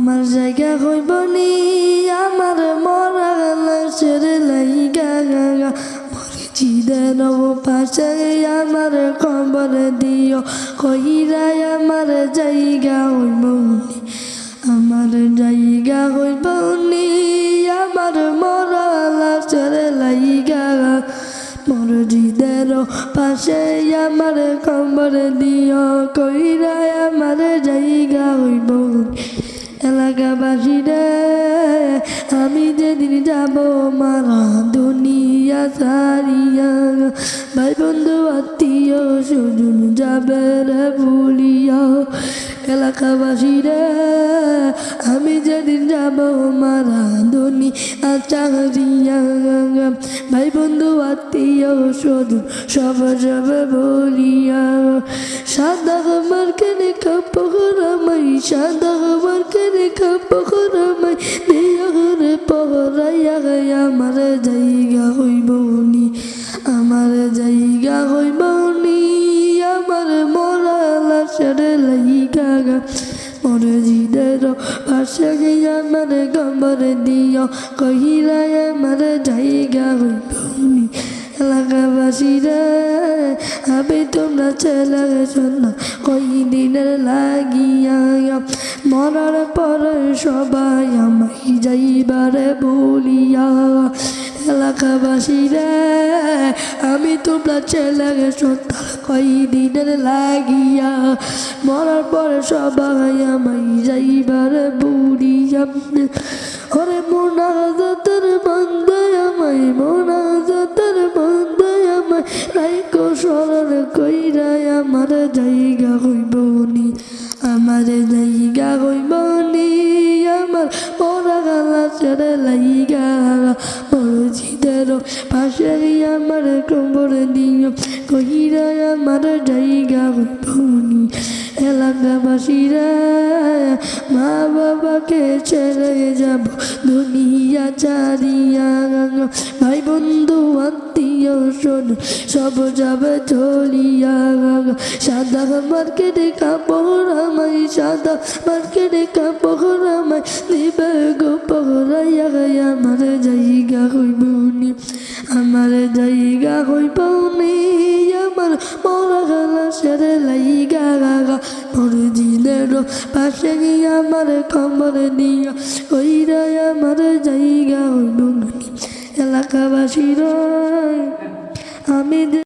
আমার জায়গা হইব নি আমার মরা লাশের লাইগা মসজিদের পাশে আমার খবর দিও কইরা আমার জায়গা হইব নি আমার জায়গা হইব নি আমার মরা লাশের লাইগা মসজিদের পাশে আমার খবর দিও কইরা আমার জায়গা হইব এলাকাবাসীরে আমি যেদিন যাব মারা দুনিয়া সারিয়া ভাই বন্ধু আত্মীয় স্বজন যাবে রে ভুলিয়া এলাকাবাসীরে আমি যেদিন যাব মারা দুনিয়া সারিয়া ভাই বন্ধু আত্মীয় স্বজন সব যাবে ভুলিয়া সাদা আমার কেনে কাপড়ামাই সাদা আমার কেনে কাপড়ামাই দেহরে পহরাইয়া আমার জায়গা হইব নি আমার জায়গা হইব নি আমার মরা লাশের লাইগা মসজিদের পাশে আমার খবর দিও কহিরা আমার জায়গা হইব নি এলাকাবাসীরা আমি তোমরা ছেলে শোনা কই দিনের লাগিয়া মরার পরে সবাই আমায় যাইবারে বলিয়া এলাকাবাসীরা আমি তোমরা ছেলে শোনা কই দিনের লাগিয়া মরার পরে সবাই আমায় যাইবারে বলিয়া ওরে মোনাজাতের বান্দায় আমায় মোনাজাতের বান্দায় আমায় রাইকো স্মরণ কইরা আমার জায়গা হইব নি আমার জায়গা হইব নি আমার মরা লাশের লাইগা মসজিদের পাশে আমার খবর দিও কইরা আমার জায়গা হইব নি এলাকাবাসীরা মা বাবাকে ছেড়ে যাব দুনিয়া ছাড়িয়া ভাই বন্ধু আত্মীয় শোন সব যাবে চলিয়া সাদা মার্কেটে কাপড় আমায় সাদা মার্কেটে কাপড় আমায় দিবে গো পহরাইয়া আমার জায়গা হইব নি আমার জায়গা হইব নি আমার মরা লাশের লাইগা মসজিদের পাশে আমার খবর দিও কইরা আমার জায়গা হইব নি এলাকাবাসীর আমি